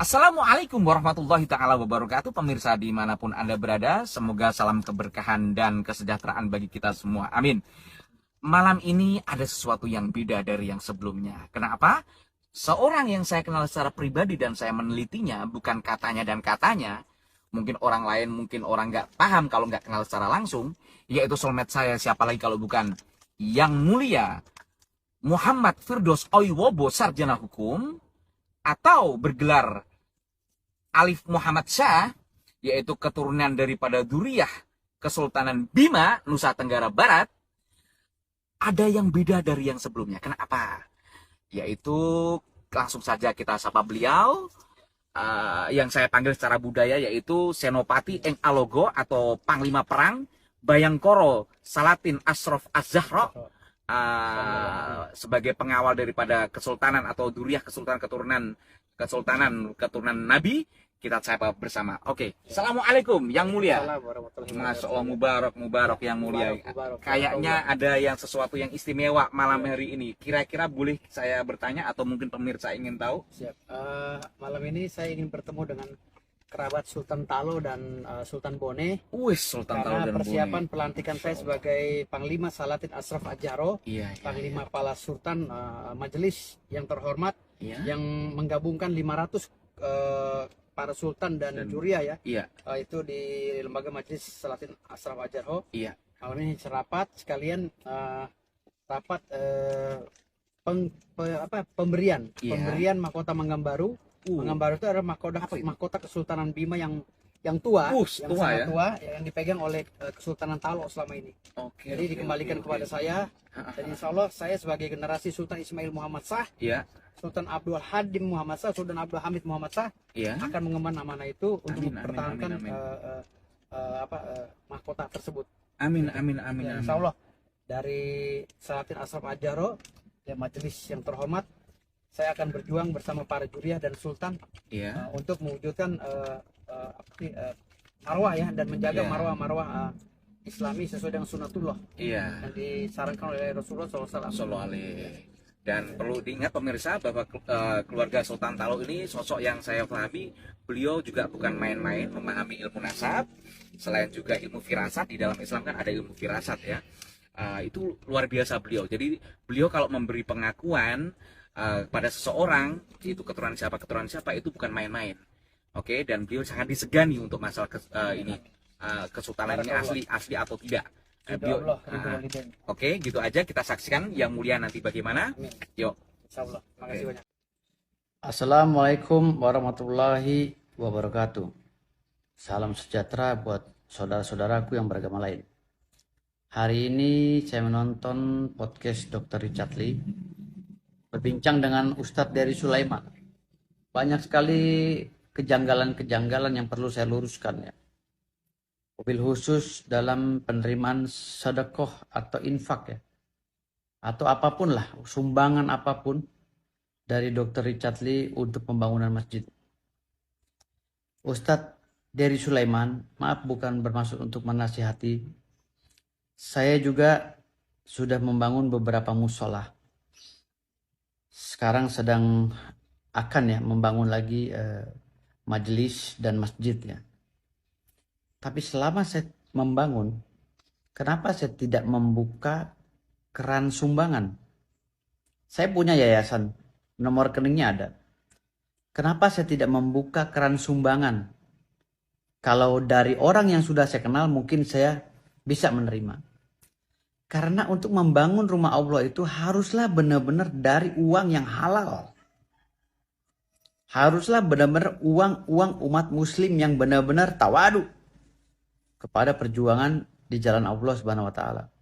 Assalamualaikum warahmatullahi ta'ala wabarakatuh. Pemirsa dimanapun Anda berada, semoga salam keberkahan dan kesejahteraan bagi kita semua. Amin. Malam ini ada sesuatu yang beda dari yang sebelumnya. Kenapa? Seorang yang saya kenal secara pribadi dan saya menelitinya, bukan katanya dan katanya. Mungkin orang lain, mungkin orang nggak paham kalau nggak kenal secara langsung. Yaitu soulmate saya, siapa lagi kalau bukan Yang Mulia Muhammad Firdaus Oiwobo, Sarjana Hukum, atau bergelar Alif Muhammad Shah, yaitu keturunan daripada Duriyah Kesultanan Bima, Nusa Tenggara Barat. Ada yang beda dari yang sebelumnya. Kenapa? Yaitu langsung saja kita sapa beliau, yang saya panggil secara budaya yaitu Senopati Eng Alogo atau Panglima Perang Bayangkoro Salatin Ashraf Az-Zahra, sebagai pengawal daripada kesultanan atau Duriyah Kesultanan keturunan Nabi. Kita sapa bersama. Oke. Assalamualaikum Yang Mulia. Masya Allah, mubarak Yang Mulia. Kayaknya ada yang sesuatu yang istimewa malam hari ini. Kira-kira boleh saya bertanya atau mungkin pemirsa ingin tahu? Siap. Malam ini saya ingin bertemu dengan kerabat Sultan Talo dan Sultan Bone. Wih, Sultan Talo Karena dan persiapan Bone. pelantikan saya sebagai Panglima Salatin Ashraf Az-Zahra, Panglima Pala Sultan, majelis yang terhormat, yang menggabungkan 500 para sultan dan juriah ya. Itu di lembaga majelis Salatin Ashraf Az-Zahra. Malam ini rapat sekalian, rapat pemberian mahkota Manggambaru. Manggambaru itu adalah mahkota Kesultanan Bima yang tua, yang sangat tua, yang dipegang oleh Kesultanan Talo selama ini. Jadi dikembalikan kepada saya, dan insya Allah saya sebagai generasi Sultan Ismail Muhammad Shah, Sultan Abdul Hadim Muhammad Shah, Sultan Abdul Hamid Muhammad Shah, akan mengemban amanah itu untuk mempertahankan mahkota tersebut. Amin. Insya Allah dari Salatin Ashraf Az-Zahra, ya, majelis yang terhormat, saya akan berjuang bersama para juriah dan sultan untuk mewujudkan marwah ya, dan menjaga marwah Islami sesuai dengan sunnatullah yang disarankan oleh Rasulullah SAW. Dan perlu diingat pemirsa bahwa keluarga Sultan Talo ini sosok yang saya pahami, beliau juga bukan main-main memahami ilmu nasab. Selain juga ilmu firasat, di dalam Islam kan ada ilmu firasat ya. Itu luar biasa beliau. Jadi beliau kalau memberi pengakuan pada seseorang, itu keturunan siapa itu bukan main-main. Oke, dan beliau sangat disegani untuk masalah kesultanan ini asli atau tidak. Oke, gitu aja, kita saksikan Yang Mulia nanti bagaimana. Yuk. Insyaallah. Makasih banyak. Assalamualaikum warahmatullahi wabarakatuh. Salam sejahtera buat saudara-saudaraku yang beragama lain. Hari ini saya menonton podcast Dr. Richard Lee berbincang dengan Ustadz Dery Sulaiman. Banyak sekali kejanggalan-kejanggalan yang perlu saya luruskan ya. Mobil khusus dalam penerimaan sedekah atau infak ya, atau apapun lah, sumbangan apapun dari Dr. Richard Lee untuk pembangunan masjid. Ustadz Dery Sulaiman, maaf bukan bermaksud untuk menasihati, saya juga sudah membangun beberapa musola. Sekarang sedang akan ya membangun lagi majelis dan masjid ya. Tapi selama saya membangun, kenapa saya tidak membuka keran sumbangan? Saya punya yayasan, nomor rekeningnya ada. Kenapa saya tidak membuka keran sumbangan? Kalau dari orang yang sudah saya kenal mungkin saya bisa menerima. Karena untuk membangun rumah Allah itu haruslah benar-benar dari uang yang halal. Haruslah benar-benar uang umat muslim yang benar-benar tawadu kepada perjuangan di jalan Allah Subhanahu wa taala.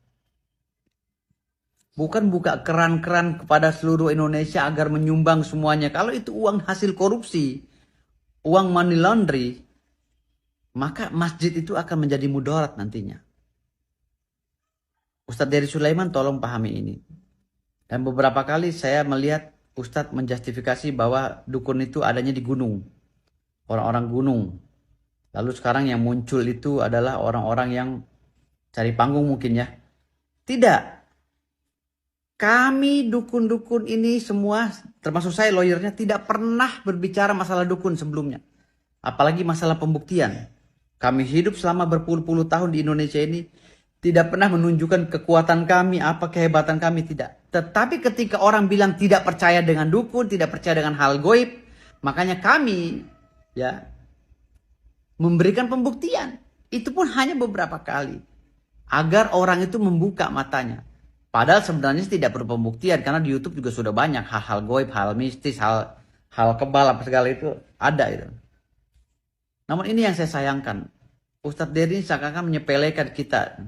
Bukan buka keran-keran kepada seluruh Indonesia agar menyumbang semuanya. Kalau itu uang hasil korupsi, uang money laundry, maka masjid itu akan menjadi mudarat nantinya. Ustadz Dery Sulaiman tolong pahami ini. Dan beberapa kali saya melihat Ustadz menjustifikasi bahwa dukun itu adanya di gunung. Orang-orang gunung. Lalu sekarang yang muncul itu adalah orang-orang yang cari panggung mungkin ya. Tidak. Kami dukun-dukun ini semua termasuk saya lawyernya, tidak pernah berbicara masalah dukun sebelumnya. Apalagi masalah pembuktian. Kami hidup selama berpuluh-puluh tahun di Indonesia ini, tidak pernah menunjukkan kekuatan kami, apa kehebatan kami, tidak. Tetapi ketika orang bilang tidak percaya dengan dukun, tidak percaya dengan hal goib, makanya kami ya memberikan pembuktian. Itu pun hanya beberapa kali. Agar orang itu membuka matanya. Padahal sebenarnya tidak perlu pembuktian, karena di YouTube juga sudah banyak hal-hal goib, hal mistis, hal kebal apa segala itu ada itu. Namun ini yang saya sayangkan. Ustadz Dery seakan-akan menyepelekan kita.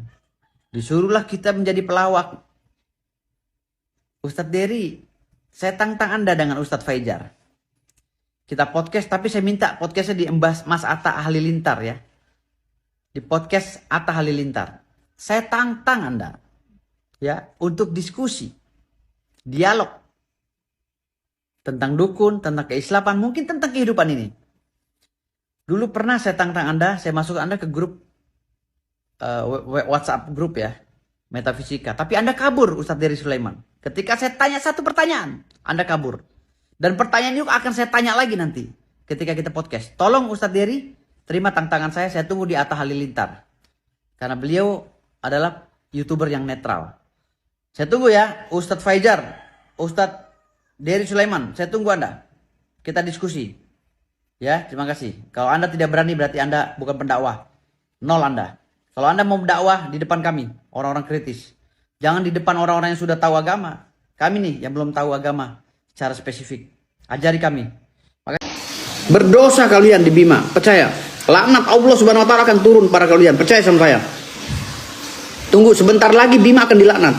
Disuruhlah kita menjadi pelawak. Ustadz Dery, saya tantang Anda dengan Ustadz Fajar. Kita podcast, tapi saya minta podcastnya diembas Mas Atta Halilintar ya. Di podcast Atta Halilintar. Saya tantang Anda ya untuk diskusi, dialog tentang dukun, tentang keislaman, mungkin tentang kehidupan ini. Dulu pernah saya tantang Anda, saya masuk Anda ke grup WhatsApp grup ya, Metafisika. Tapi Anda kabur, Ustadz Dery Sulaiman. Ketika saya tanya satu pertanyaan, Anda kabur. Dan pertanyaan itu akan saya tanya lagi nanti ketika kita podcast. Tolong Ustadz Dery, terima tantangan saya tunggu di Atta Halilintar. Karena beliau adalah YouTuber yang netral. Saya tunggu ya, Ustadz Fajar, Ustadz Dery Sulaiman, saya tunggu Anda. Kita diskusi. Ya, terima kasih. Kalau Anda tidak berani berarti Anda bukan pendakwah. Nol Anda. Kalau Anda mau berdakwah di depan kami, orang-orang kritis. Jangan di depan orang-orang yang sudah tahu agama. Kami nih yang belum tahu agama secara spesifik. Ajari kami. Berdosa kalian di Bima, percaya. Laknat Allah Subhanahu wa taala akan turun pada kalian, percaya sama saya. Tunggu sebentar lagi Bima akan dilaknat.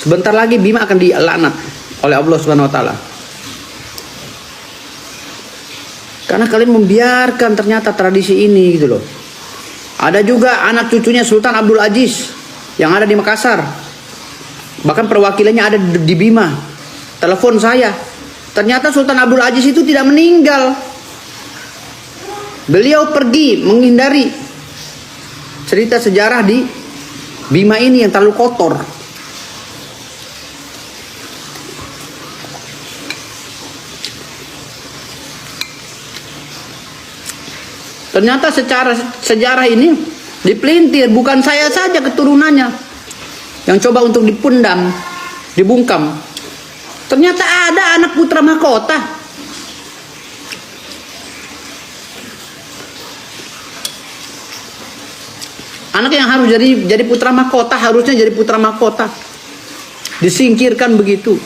Sebentar lagi Bima akan dilaknat oleh Allah Subhanahu wa taala. Karena kalian membiarkan ternyata tradisi ini gitu loh. Ada juga anak cucunya Sultan Abdul Aziz yang ada di Makassar. Bahkan perwakilannya ada di Bima. Telepon saya. Ternyata Sultan Abdul Aziz itu tidak meninggal. Beliau pergi menghindari cerita sejarah di Bima ini yang terlalu kotor. Ternyata secara sejarah ini dipelintir, bukan saya saja keturunannya yang coba untuk dipundam, dibungkam. Ternyata ada anak putra mahkota. Anak yang harus jadi putra mahkota, harusnya jadi putra mahkota. Disingkirkan begitu.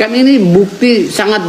Kan ini bukti sangat